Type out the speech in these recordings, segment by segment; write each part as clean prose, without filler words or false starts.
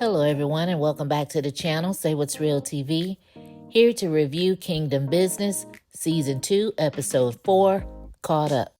Hello everyone and welcome back to the channel, Say What's Real TV. Here to review Kingdom Business, Season 2, Episode 4, Caught Up.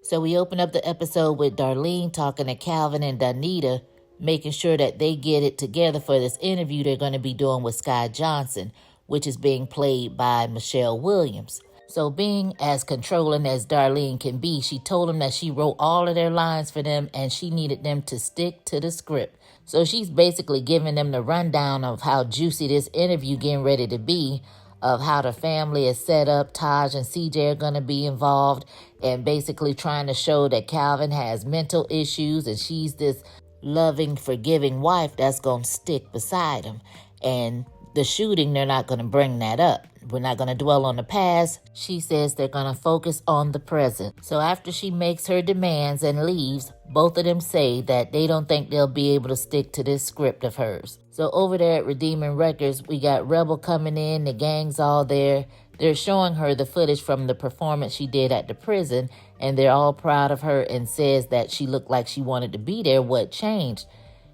So we open up the episode with Darlene talking to Calvin and Danita, making sure that they get it together for this interview they're going to be doing with Sky Johnson, which is being played by Michelle Williams. So being as controlling as Darlene can be, she told them that she wrote all of their lines for them and she needed them to stick to the script. So she's basically giving them the rundown of how juicy this interview getting ready to be, of how the family is set up. Taj and CJ are going to be involved and basically trying to show that Calvin has mental issues and she's this loving, forgiving wife that's going to stick beside him. And the shooting, they're not going to bring that up. We're not going to dwell on the past. She says they're going to focus on the present. So after she makes her demands and leaves, both of them say that they don't think they'll be able to stick to this script of hers. So over there at Redeeming Records, we got Rebel coming in. The gang's all there. They're showing her the footage from the performance she did at the prison, and they're all proud of her and says that she looked like she wanted to be there. What changed?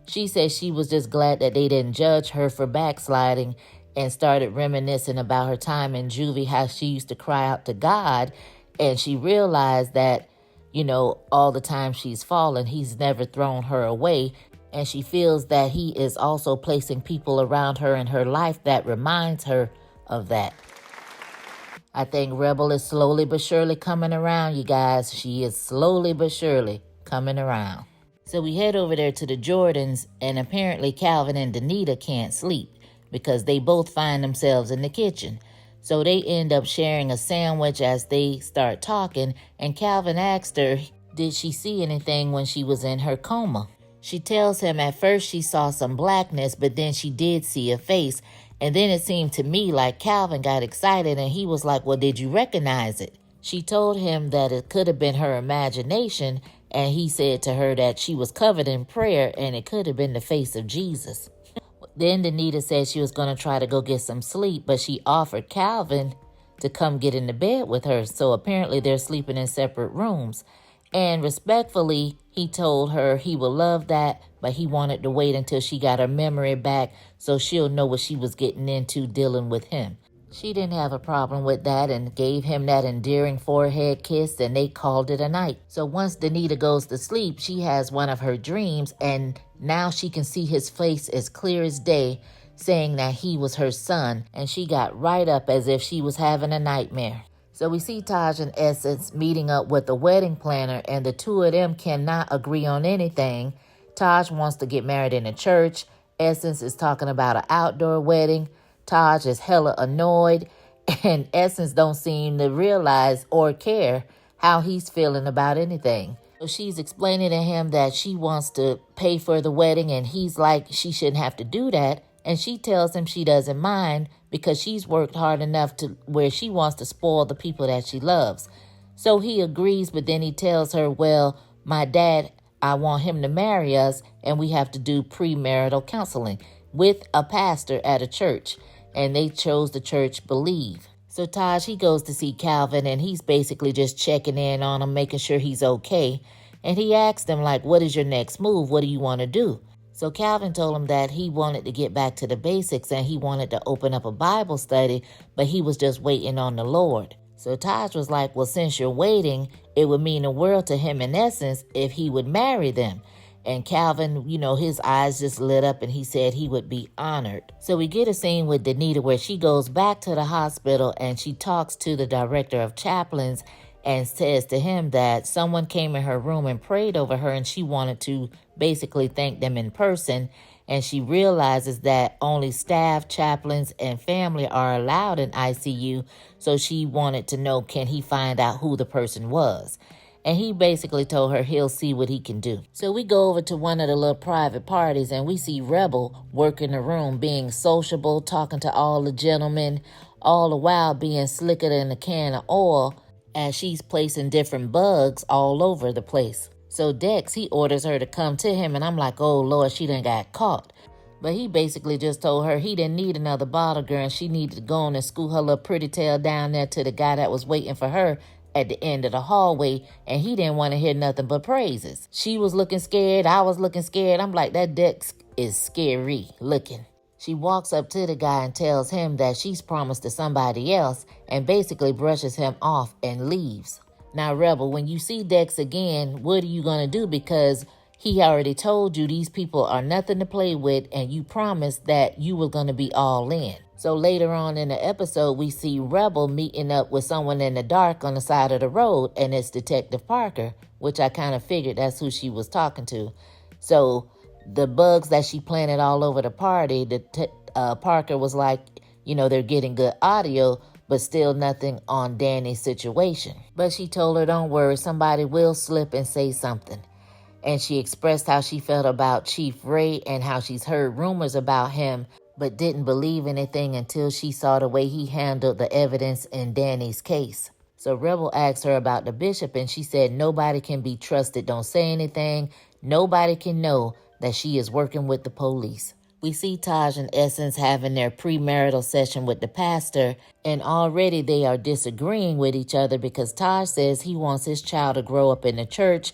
She says she was just glad that they didn't judge her for backsliding, and started reminiscing about her time in juvie, how she used to cry out to God, and she realized that, all the time she's fallen, he's never thrown her away, and she feels that he is also placing people around her in her life that reminds her of that. I think Rebel is slowly but surely coming around, you guys. She is slowly but surely coming around. So we head over there to the Jordans, and apparently Calvin and Danita can't sleep because they both find themselves in the kitchen. So they end up sharing a sandwich as they start talking, and Calvin asked her, did she see anything when she was in her coma? She tells him at first she saw some blackness, but then she did see a face. And then it seemed to me like Calvin got excited and he was like, well, did you recognize it? She told him that it could have been her imagination, and he said to her that she was covered in prayer and it could have been the face of Jesus. Then Danita said she was going to try to go get some sleep, but she offered Calvin to come get into bed with her. So apparently they're sleeping in separate rooms. And respectfully, he told her he would love that, but he wanted to wait until she got her memory back so she'll know what she was getting into dealing with him. She didn't have a problem with that and gave him that endearing forehead kiss, and they called it a night. So once Danita goes to sleep, she has one of her dreams, and now she can see his face as clear as day, saying that he was her son, and she got right up as if she was having a nightmare. So we see Taj and Essence meeting up with the wedding planner, and the two of them cannot agree on anything. Taj wants to get married in a church. Essence is talking about an outdoor wedding. Taj is hella annoyed, and Essence don't seem to realize or care how he's feeling about anything. So she's explaining to him that she wants to pay for the wedding, and he's like she shouldn't have to do that. And she tells him she doesn't mind because she's worked hard enough to where she wants to spoil the people that she loves. So he agrees, but then he tells her, well, my dad, I want him to marry us, and we have to do premarital counseling with a pastor at a church. And they chose the church Believe. So Taj, he goes to see Calvin, and he's basically just checking in on him, making sure he's okay. And he asked him, like, what is your next move? What do you want to do? So Calvin told him that he wanted to get back to the basics and he wanted to open up a Bible study, but he was just waiting on the Lord. So Taj was like, well, since you're waiting, it would mean the world to him in essence if he would marry them. And Calvin, his eyes just lit up and he said he would be honored. So we get a scene with Danita where she goes back to the hospital and she talks to the director of chaplains and says to him that someone came in her room and prayed over her and she wanted to basically thank them in person. And she realizes that only staff, chaplains, and family are allowed in ICU. So she wanted to know, can he find out who the person was? And he basically told her he'll see what he can do. So we go over to one of the little private parties and we see Rebel working the room, being sociable, talking to all the gentlemen, all the while being slicker than a can of oil as she's placing different bugs all over the place. So Dex, he orders her to come to him, and I'm like, oh Lord, she done got caught. But he basically just told her he didn't need another bottle girl and she needed to go on and school her little pretty tail down there to the guy that was waiting for her at the end of the hallway, and he didn't want to hear nothing but praises. She was looking scared. I was looking scared. I'm like, that desk is scary looking. She walks up to the guy and tells him that she's promised to somebody else and basically brushes him off and leaves. Now, Rebel, when you see Dex again, what are you going to do? Because he already told you these people are nothing to play with, and you promised that you were going to be all in. So later on in the episode, we see Rebel meeting up with someone in the dark on the side of the road, and it's Detective Parker, which I kind of figured that's who she was talking to. So the bugs that she planted all over the party, Parker was like, they're getting good audio, but still nothing on Danny's situation. But she told her, don't worry, somebody will slip and say something. And she expressed how she felt about Chief Ray and how she's heard rumors about him, but didn't believe anything until she saw the way he handled the evidence in Danny's case. So Rebel asked her about the bishop, and she said nobody can be trusted. Don't say anything. Nobody can know that she is working with the police. We see Taj and Essence having their premarital session with the pastor, and already they are disagreeing with each other because Taj says he wants his child to grow up in the church.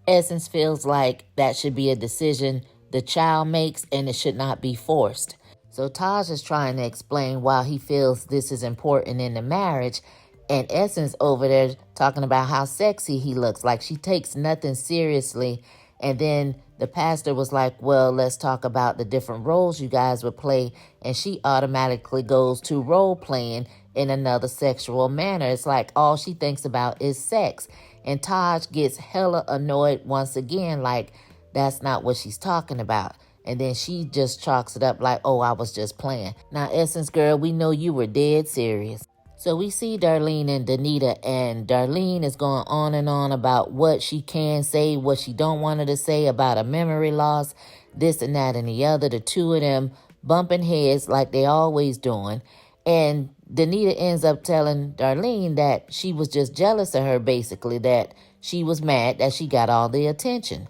Essence feels like that should be a decision the child makes and it should not be forced. So Taj is trying to explain why he feels this is important in the marriage, and Essence over there talking about how sexy he looks, like she takes nothing seriously. And then the pastor was like, well, let's talk about the different roles you guys would play. And she automatically goes to role playing in another sexual manner. It's like all she thinks about is sex. And Taj gets hella annoyed once again, like that's not what she's talking about. And then she just chalks it up like, oh, I was just playing. Now, Essence girl, we know you were dead serious. So we see Darlene and Danita, and Darlene is going on and on about what she can say, what she don't want her to say about a memory loss, this and that and the other. The two of them bumping heads like they always doing. And Danita ends up telling Darlene that she was just jealous of her, basically, that she was mad that she got all the attention.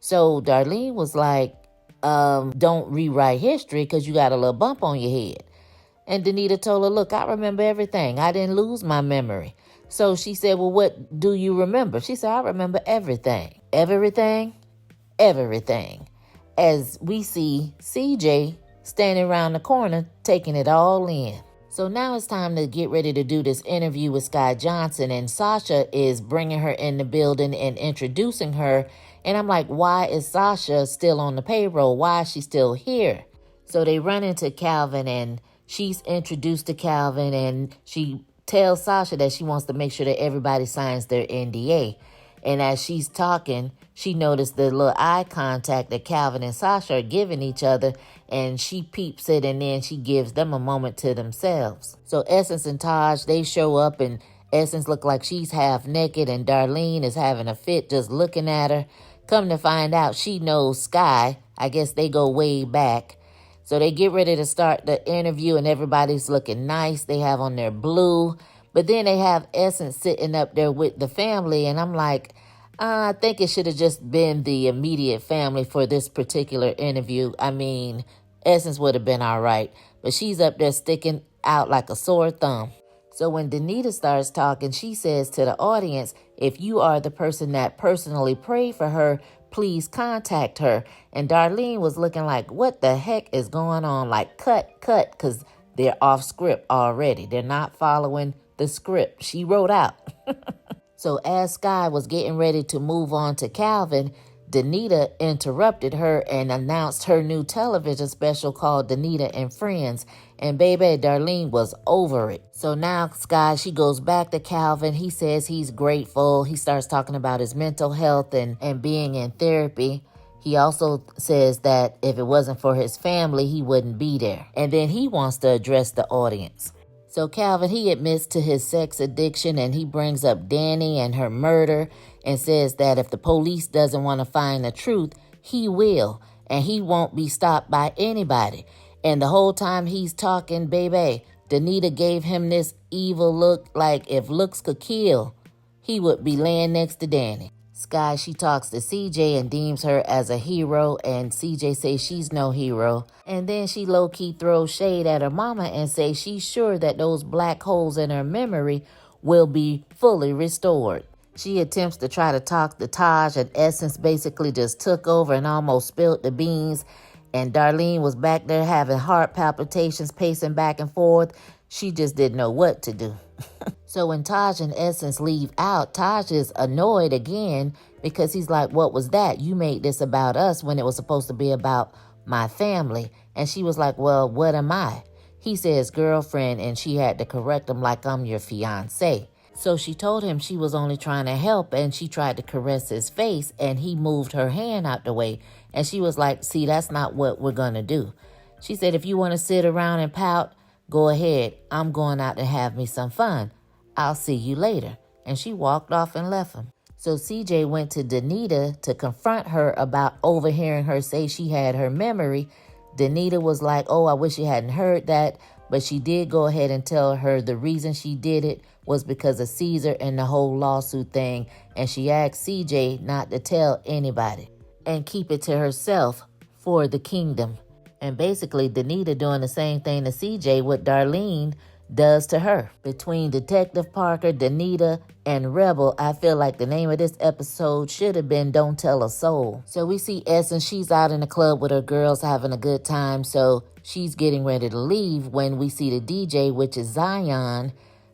So Darlene was like, don't rewrite history because you got a little bump on your head. And Danita told her, look, I remember everything. I didn't lose my memory. So she said, well, what do you remember? She said, I remember everything. Everything? Everything. As we see CJ standing around the corner, taking it all in. So now it's time to get ready to do this interview with Sky Johnson. And Sasha is bringing her in the building and introducing her. And I'm like, why is Sasha still on the payroll? Why is she still here? So they run into Calvin, and she's introduced to Calvin, and she tells Sasha that she wants to make sure that everybody signs their NDA. And as she's talking, she noticed the little eye contact that Calvin and Sasha are giving each other, and she peeps it, and then she gives them a moment to themselves. So Essence and Taj, they show up, and Essence look like she's half naked, and Darlene is having a fit just looking at her. Come to find out, she knows Sky. I guess they go way back. So they get ready to start the interview, and everybody's looking nice. They have on their blue. But then they have Essence sitting up there with the family. And I'm like, I think it should have just been the immediate family for this particular interview. I mean, Essence would have been all right. But she's up there sticking out like a sore thumb. So when Danita starts talking, she says to the audience, if you are the person that personally prayed for her, please contact her. And Darlene was looking like, what the heck is going on? Like, cut, because they're off script already. They're not following the script she wrote out. So as Sky was getting ready to move on to Calvin, Danita interrupted her and announced her new television special called Danita and Friends. And baby, Darlene was over it. So now Sky, she goes back to Calvin. He says he's grateful. He starts talking about his mental health and being in therapy. He also says that if it wasn't for his family, he wouldn't be there. And then he wants to address the audience. So Calvin, he admits to his sex addiction, and he brings up Danny and her murder and says that if the police doesn't want to find the truth, he will, and he won't be stopped by anybody. And the whole time he's talking, baby, Danita gave him this evil look, like if looks could kill, he would be laying next to Danny. Sky, she talks to CJ and deems her as a hero, and CJ says she's no hero. And then she low-key throws shade at her mama and says she's sure that those black holes in her memory will be fully restored. She attempts to try to talk to Taj, and Essence basically just took over and almost spilled the beans. And Darlene was back there having heart palpitations, pacing back and forth. She just didn't know what to do. So when Taj and Essence leave out, Taj is annoyed again because he's like, what was that? You made this about us when it was supposed to be about my family. And she was like, well, what am I? He says girlfriend, and she had to correct him like, I'm your fiance. So she told him she was only trying to help, and she tried to caress his face, and he moved her hand out the way. And she was like, see, that's not what we're going to do. She said, if you want to sit around and pout, go ahead. I'm going out to have me some fun. I'll see you later. And she walked off and left him. So CJ went to Danita to confront her about overhearing her say she had her memory. Danita was like, oh, I wish you hadn't heard that. But she did go ahead and tell her the reason she did it was because of Caesar and the whole lawsuit thing. And she asked CJ not to tell anybody and keep it to herself for the kingdom. And basically, Danita doing the same thing to CJ what Darlene does to her. Between Detective Parker, Danita, and Rebel, I feel like the name of this episode should have been Don't Tell a Soul. So we see Essence, she's out in the club with her girls having a good time, so she's getting ready to leave when we see the DJ, which is Zion,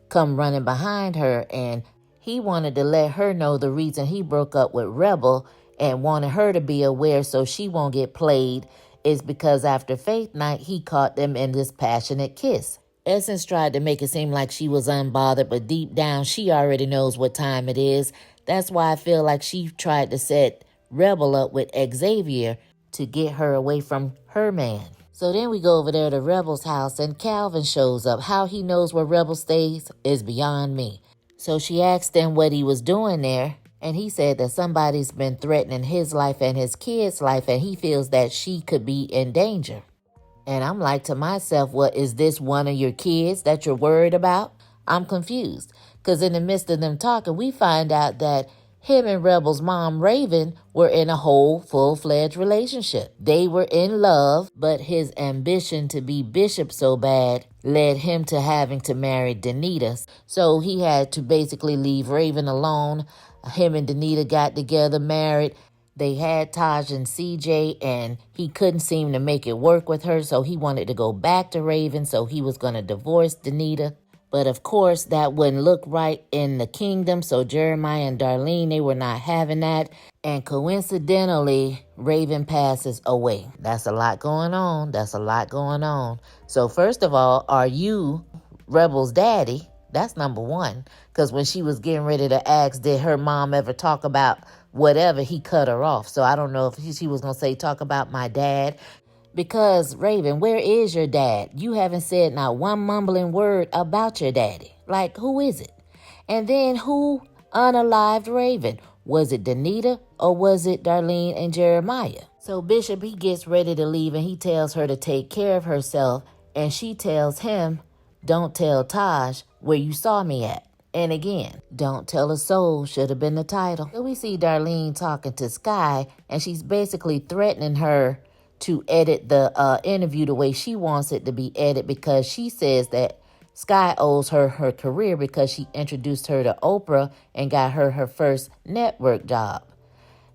come running behind her, and he wanted to let her know the reason he broke up with Rebel and wanted her to be aware so she won't get played is because after Faith Night, he caught them in this passionate kiss. Essence tried to make it seem like she was unbothered, but deep down, she already knows what time it is. That's why I feel like she tried to set Rebel up with Xavier to get her away from her man. So then we go over there to Rebel's house, and Calvin shows up. How he knows where Rebel stays is beyond me. So she asked him what he was doing there, and he said that somebody's been threatening his life and his kid's life, and he feels that she could be in danger. And I'm like to myself, what, is this one of your kids that you're worried about? I'm confused. Because in the midst of them talking, we find out that him and Rebel's mom, Raven, were in a whole full-fledged relationship. They were in love, but his ambition to be bishop so bad led him to having to marry Danita. So he had to basically leave Raven alone. Him and Danita got together, married. They had Taj and CJ, and he couldn't seem to make it work with her, so he wanted to go back to Raven, so he was going to divorce Danita. But of course, that wouldn't look right in the kingdom, so Jeremiah and Darlene, they were not having that. And coincidentally, Raven passes away. That's a lot going on. That's a lot going on. So first of all, are you Rebel's daddy? That's number one. Because when she was getting ready to ask, did her mom ever talk about whatever, he cut her off. So I don't know if she was going to say, talk about my dad. Because, Raven, where is your dad? You haven't said not one mumbling word about your daddy. Like, who is it? And then who unalived Raven? Was it Danita or was it Darlene and Jeremiah? So Bishop, he gets ready to leave and he tells her to take care of herself. And she tells him, don't tell Taj where you saw me at. And again, don't tell a soul should have been the title. So we see Darlene talking to Sky, and she's basically threatening her to edit the interview the way she wants it to be edited, because she says that Sky owes her her career because she introduced her to Oprah and got her her first network job.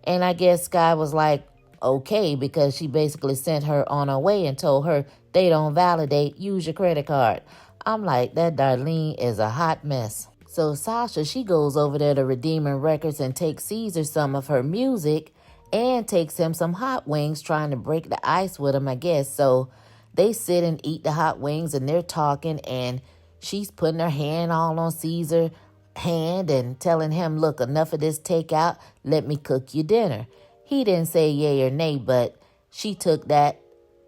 And I guess Sky was like, okay, because she basically sent her on her way and told her they don't validate, use your credit card. I'm like, that Darlene is a hot mess. So Sasha, she goes over there to Redeemer Records and takes Caesar some of her music and takes him some hot wings, trying to break the ice with him, I guess. So they sit and eat the hot wings and they're talking, and she's putting her hand all on Caesar's hand and telling him, look, enough of this takeout. Let me cook you dinner. He didn't say yay or nay, but she took that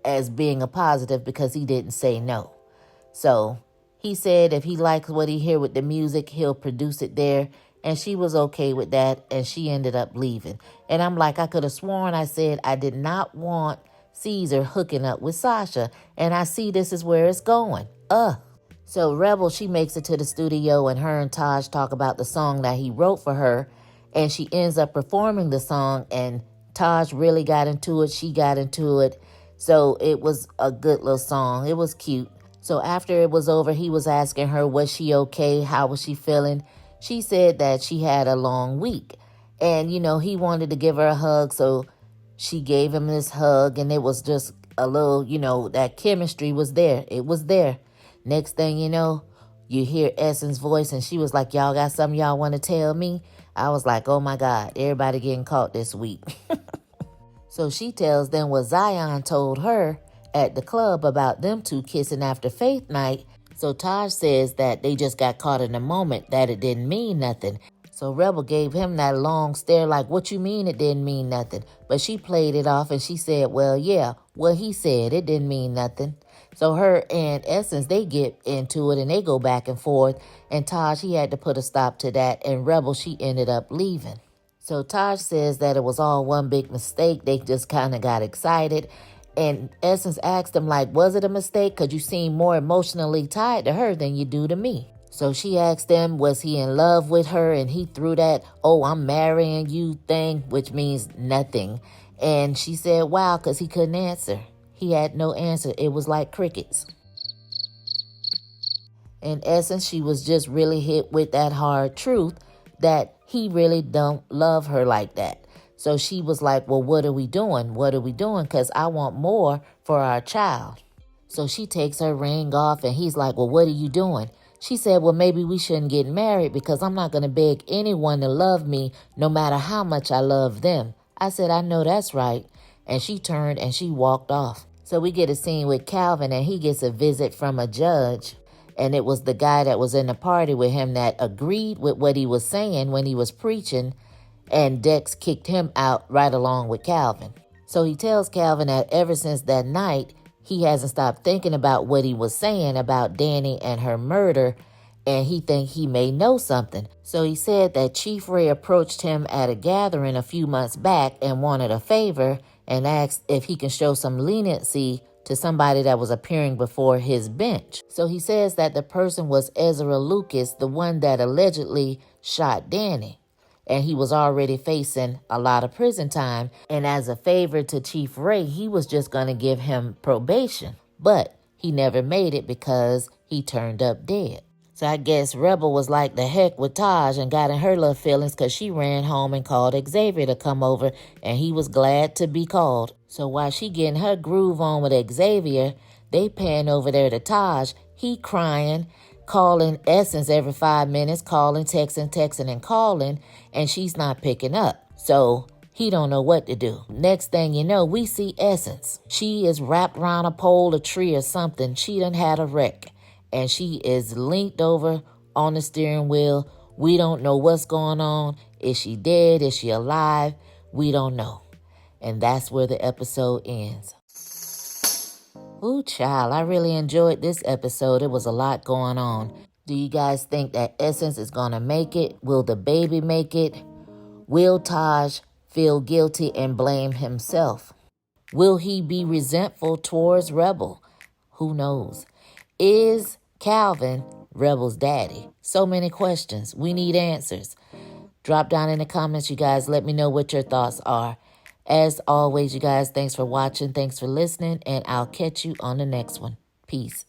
as being a positive because he didn't say no. So he said if he likes what he hear with the music, he'll produce it there. And she was okay with that, and she ended up leaving. And I'm like, I could have sworn I said I did not want Caesar hooking up with Sasha. And I see this is where it's going. So Rebel, she makes it to the studio, and her and Taj talk about the song that he wrote for her. And she ends up performing the song, and Taj really got into it. She got into it. So it was a good little song. It was cute. So after it was over, he was asking her, was she okay? How was she feeling? She said that she had a long week. And, he wanted to give her a hug. So she gave him this hug. And it was just a little, that chemistry was there. It was there. Next thing you know, you hear Essence' voice. And she was like, y'all got something y'all want to tell me? I was like, oh my God, everybody getting caught this week. So she tells them what Zion told her at the club about them two kissing after Faith night. So Taj says that they just got caught in the moment, that it didn't mean nothing. So Rebel gave him that long stare like, what you mean it didn't mean nothing? But she played it off and she said, well, yeah, what he said, it didn't mean nothing. So her and Essence, they get into it and they go back and forth. And Taj, he had to put a stop to that. And Rebel, she ended up leaving. So Taj says that it was all one big mistake. They just kind of got excited. And Essence asked him, like, was it a mistake? Because you seem more emotionally tied to her than you do to me. So she asked him, was he in love with her? And he threw that, oh, I'm marrying you thing, which means nothing. And she said, wow, because he couldn't answer. He had no answer. It was like crickets. In essence, she was just really hit with that hard truth that he really don't love her like that. So she was like, well, what are we doing? What are we doing? Because I want more for our child. So she takes her ring off and he's like, well, what are you doing? She said, well, maybe we shouldn't get married because I'm not going to beg anyone to love me no matter how much I love them. I said, I know that's right. And she turned and she walked off. So we get a scene with Calvin and he gets a visit from a judge. And it was the guy that was in the party with him that agreed with what he was saying when he was preaching. And Dex kicked him out right along with Calvin. So he tells Calvin that ever since that night, he hasn't stopped thinking about what he was saying about Danny and her murder. And he thinks he may know something. So he said that Chief Ray approached him at a gathering a few months back and wanted a favor and asked if he can show some leniency to somebody that was appearing before his bench. So he says that the person was Ezra Lucas, the one that allegedly shot Danny. And he was already facing a lot of prison time. And as a favor to Chief Ray, he was just going to give him probation. But he never made it because he turned up dead. So I guess Rebel was like the heck with Taj and got in her little feelings because she ran home and called Xavier to come over. And he was glad to be called. So while she getting her groove on with Xavier, they pan over there to Taj. He crying, calling Essence every 5 minutes, calling, texting, and calling, and she's not picking up. So he don't know what to do. Next thing you know, we see Essence. She is wrapped around a pole, a tree, or something. She done had a wreck, and she is linked over on the steering wheel. We don't know what's going on. Is she dead? Is she alive? We don't know. And that's where the episode ends. Ooh, child, I really enjoyed this episode. It was a lot going on. Do you guys think that Essence is going to make it? Will the baby make it? Will Taj feel guilty and blame himself? Will he be resentful towards Rebel? Who knows? Is Calvin Rebel's daddy? So many questions. We need answers. Drop down in the comments, you guys. Let me know what your thoughts are. As always, you guys, thanks for watching. Thanks for listening. And I'll catch you on the next one. Peace.